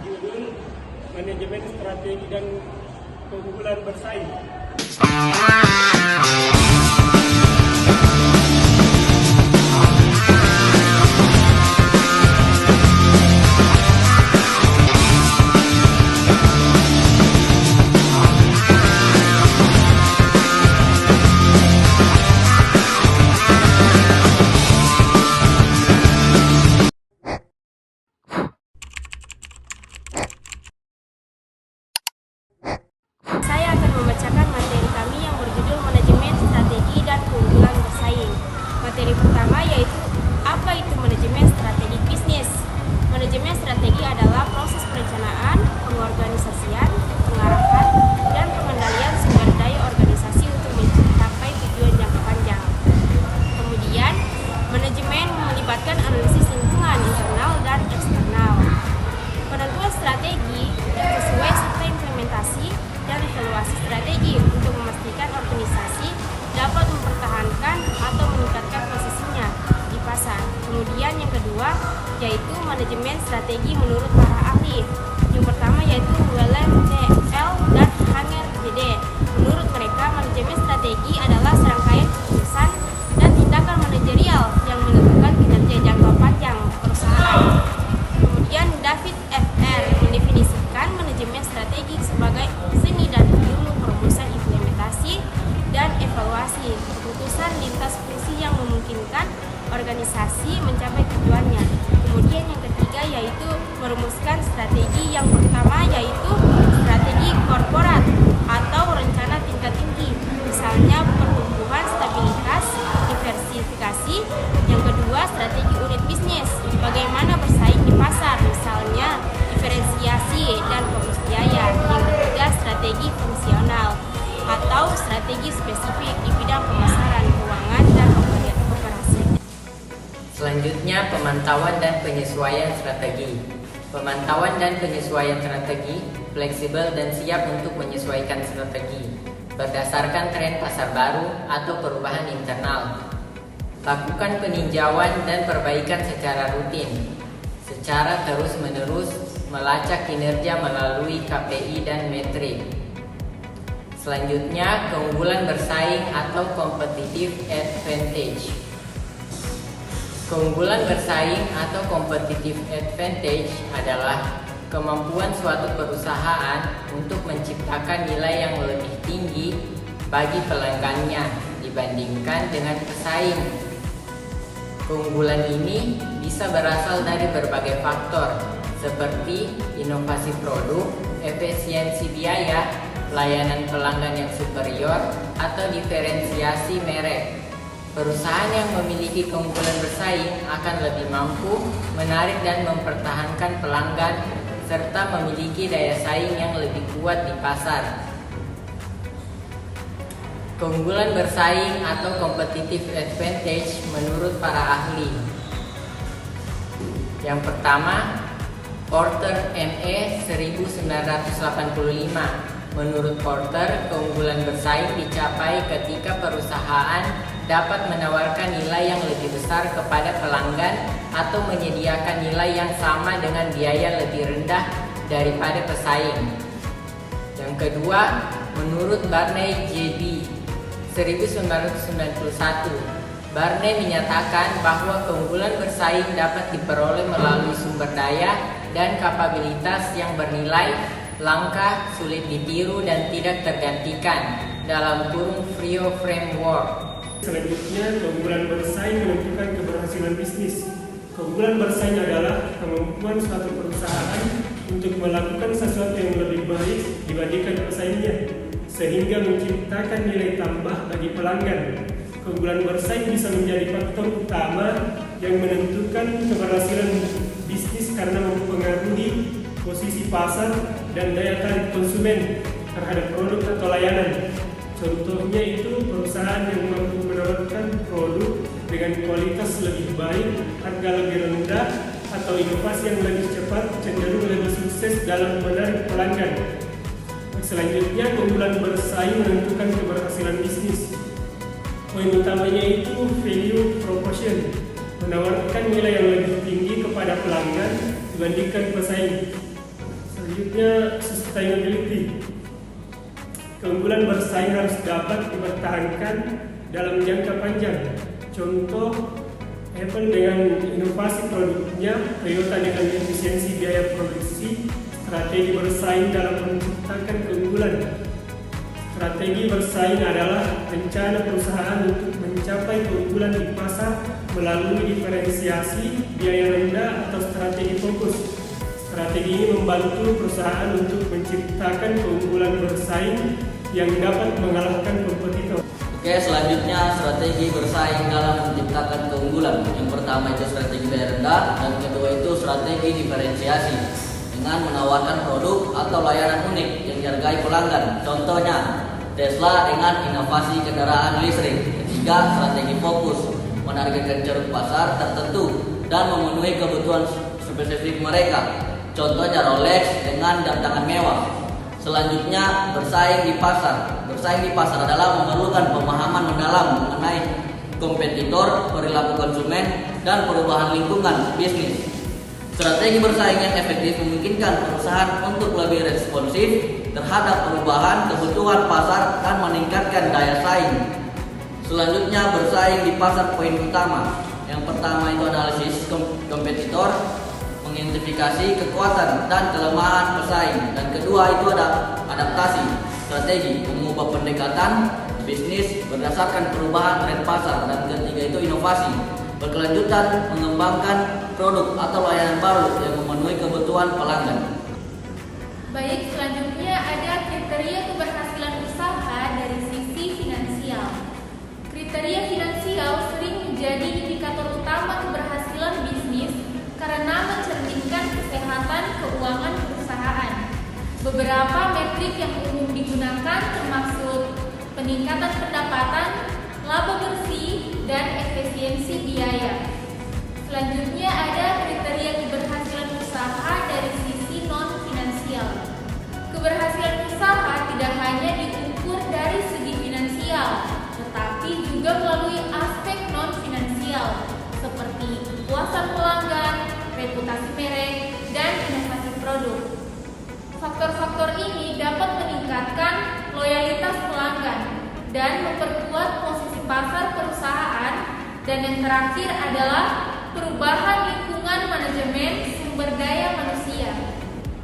berjudul Manajemen Strategi dan Keunggulan Bersaing. Saya akan membacakan materi kami yang berjudul Manajemen Strategi dan Keunggulan Bersaing. Materi pertama yaitu apa itu manajemen strategi bisnis. Manajemen strategi adalah proses perencanaan, pengorganisasian, pengarahan, dan pengendalian sumber daya organisasi untuk mencapai tujuan jangka panjang. Kemudian, manajemen melibatkan analisis lingkungan internal dan eksternal. Penentuan strategi sesuai serta implementasi dan evaluasi strategi untuk memastikan organisasi dapat mempertahankan atau meningkatkan posisinya di pasar. Kemudian yang kedua yaitu manajemen strategi menurut para ahli. Yang pertama yaitu Wellen T.L. dan Hanger J.D. Menurut mereka, manajemen strategi adalah serangkaian keputusan dan tindakan manajerial yang menentukan kinerja jangka panjang perusahaan. Kemudian David F.R. mendefinisikan manajemen strategi sebagai seni dan ilmu perumusan implementasi dan evaluasi keputusan lintas fungsi yang memungkinkan organisasi mencapai tujuannya. Kemudian yang ketiga yaitu merumuskan strategi. Yang pertama yaitu strategi korporat atau rencana tingkat tinggi, misalnya pertumbuhan, stabilitas, diversifikasi. Yang kedua strategi unit bisnis, bagaimana bersaing di pasar, misalnya diferensiasi dan fokus biaya. Yang ketiga strategi fungsional atau strategi spesifik di bidang pemasaran, keuangan, dan operasi. Selanjutnya, pemantauan dan penyesuaian strategi. Pemantauan dan penyesuaian strategi fleksibel dan siap untuk menyesuaikan strategi berdasarkan tren pasar baru atau perubahan internal. Lakukan peninjauan dan perbaikan secara rutin, secara terus-menerus melacak kinerja melalui KPI dan metrik. Selanjutnya, keunggulan bersaing atau competitive advantage. Keunggulan bersaing atau competitive advantage adalah kemampuan suatu perusahaan untuk menciptakan nilai yang lebih tinggi bagi pelanggannya dibandingkan dengan pesaing. Keunggulan ini bisa berasal dari berbagai faktor seperti inovasi produk, efisiensi biaya, layanan pelanggan yang superior, atau diferensiasi merek. Perusahaan yang memiliki keunggulan bersaing akan lebih mampu menarik dan mempertahankan pelanggan serta memiliki daya saing yang lebih kuat di pasar. Keunggulan bersaing atau competitive advantage menurut para ahli. Yang pertama, Porter ME 1985. Menurut Porter, keunggulan bersaing dicapai ketika perusahaan dapat menawarkan nilai yang lebih besar kepada pelanggan atau menyediakan nilai yang sama dengan biaya lebih rendah daripada pesaing. Yang kedua, menurut Barney J.B. 1991, Barney menyatakan bahwa keunggulan bersaing dapat diperoleh melalui sumber daya dan kapabilitas yang bernilai, langka, sulit ditiru, dan tidak tergantikan dalam kurung Frio Framework. Selanjutnya, keunggulan bersaing menentukan keberhasilan bisnis. Keunggulan bersaing adalah kemampuan suatu perusahaan untuk melakukan sesuatu yang lebih baik dibandingkan pesaingnya, sehingga menciptakan nilai tambah bagi pelanggan. Keunggulan bersaing bisa menjadi faktor utama yang menentukan keberhasilan bisnis karena mempengaruhi posisi pasar dan daya tarik konsumen terhadap produk atau layanan. Contohnya itu perusahaan yang mampu menawarkan produk dengan kualitas lebih baik, harga lebih rendah, atau inovasi yang lebih cepat cenderung lebih sukses dalam menarik pelanggan. Selanjutnya, keunggulan bersaing menentukan keberhasilan bisnis. Poin utamanya itu value proposition, menawarkan nilai yang lebih tinggi kepada pelanggan dibandingkan pesaing. Selanjutnya, sustainability. Keunggulan bersaing harus dapat dipertahankan dalam jangka panjang. Contoh, Apple dengan inovasi produknya, Toyota dengan efisiensi biaya produksi, strategi bersaing dalam menciptakan keunggulan. Strategi bersaing adalah rencana perusahaan untuk mencapai keunggulan di pasar melalui diferensiasi, biaya rendah, atau strategi fokus. Strategi ini membantu perusahaan untuk menciptakan keunggulan bersaing yang dapat mengalahkan kompetitor. Oke, selanjutnya strategi bersaing dalam menciptakan keunggulan. Yang pertama itu strategi biaya rendah, dan kedua itu strategi diferensiasi dengan menawarkan produk atau layanan unik yang dihargai pelanggan. Contohnya, Tesla dengan inovasi kendaraan listrik. Ketiga, strategi fokus, menargetkan ceruk pasar tertentu dan memenuhi kebutuhan spesifik mereka. Contohnya Rolex dengan jam tangan mewah. Selanjutnya, bersaing di pasar. Bersaing di pasar adalah memerlukan pemahaman mendalam mengenai kompetitor, perilaku konsumen, dan perubahan lingkungan bisnis. Strategi bersaing yang efektif memungkinkan perusahaan untuk lebih responsif terhadap perubahan kebutuhan pasar dan meningkatkan daya saing. Selanjutnya, bersaing di pasar poin utama. Yang pertama itu analisis kompetitor, mengidentifikasi kekuatan dan kelemahan pesaing, dan kedua itu ada adaptasi strategi, mengubah pendekatan bisnis berdasarkan perubahan tren pasar, dan ketiga itu inovasi berkelanjutan, mengembangkan produk atau layanan baru yang memenuhi kebutuhan pelanggan. Baik, selanjutnya ada kriteria keberhasilan usaha dari sisi finansial. Kriteria finansial sering menjadi indikator utama keberhasilan bisnis karena mencerminkan kesehatan keuangan perusahaan. Beberapa metrik yang umum digunakan termasuk peningkatan pendapatan, laba bersih, dan efisiensi biaya. Selanjutnya ada kriteria keberhasilan usaha dari sisi non-finansial. Keberhasilan usaha tidak hanya diukur dari segi finansial, tetapi juga melalui aspek non-finansial seperti kepuasan pelanggan, reputasi merek, dan inovasi produk. Faktor-faktor ini dapat meningkatkan loyalitas pelanggan dan memperkuat posisi pasar perusahaan. Dan yang terakhir adalah perubahan lingkungan manajemen sumber daya manusia.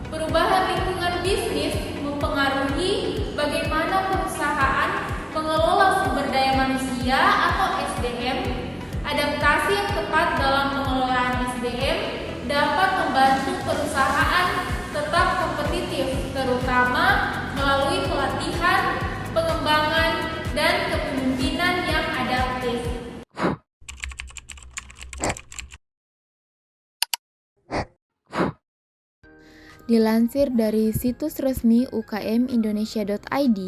Perubahan lingkungan bisnis mempengaruhi bagaimana perusahaan mengelola sumber daya manusia atau SDM. Adaptasi yang tepat dalam pengelolaan SDM dapat membantu perusahaan tetap kompetitif, terutama melalui pelatihan, pengembangan, dan kepemimpinan yang adaptif. Dilansir dari situs resmi ukmindonesia.id,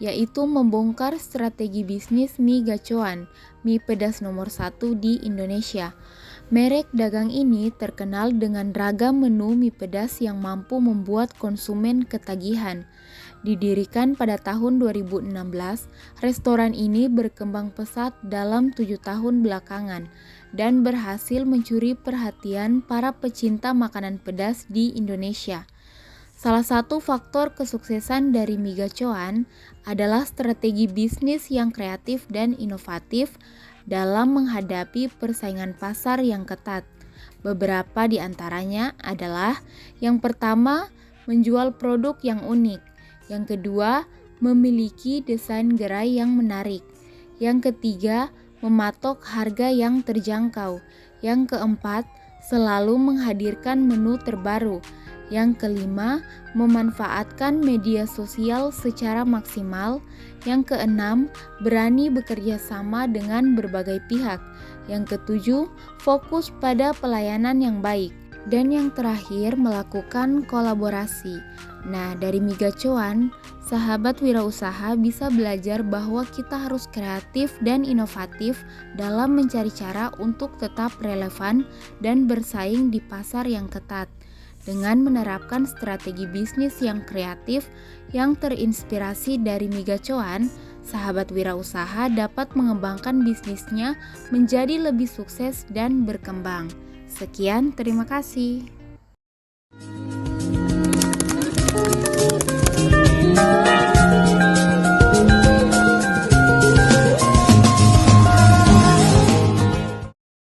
yaitu membongkar strategi bisnis mie gacoan, mie pedas nomor 1 di Indonesia. Merek dagang ini terkenal dengan ragam menu mie pedas yang mampu membuat konsumen ketagihan. Didirikan pada tahun 2016, restoran ini berkembang pesat dalam 7 tahun belakangan dan berhasil mencuri perhatian para pecinta makanan pedas di Indonesia. Salah satu faktor kesuksesan dari mie gacoan adalah strategi bisnis yang kreatif dan inovatif dalam menghadapi persaingan pasar yang ketat. Beberapa di antaranya adalah: yang pertama, menjual produk yang unik; yang kedua, memiliki desain gerai yang menarik; yang ketiga, mematok harga yang terjangkau; yang keempat, selalu menghadirkan menu terbaru; yang kelima, memanfaatkan media sosial secara maksimal; yang keenam, berani bekerja sama dengan berbagai pihak; yang ketujuh, fokus pada pelayanan yang baik; dan yang terakhir, melakukan kolaborasi. Nah, dari mie gacoan, sahabat wirausaha bisa belajar bahwa kita harus kreatif dan inovatif dalam mencari cara untuk tetap relevan dan bersaing di pasar yang ketat. Dengan menerapkan strategi bisnis yang kreatif yang terinspirasi dari mie gacoan, sahabat wirausaha dapat mengembangkan bisnisnya menjadi lebih sukses dan berkembang. Sekian, terima kasih.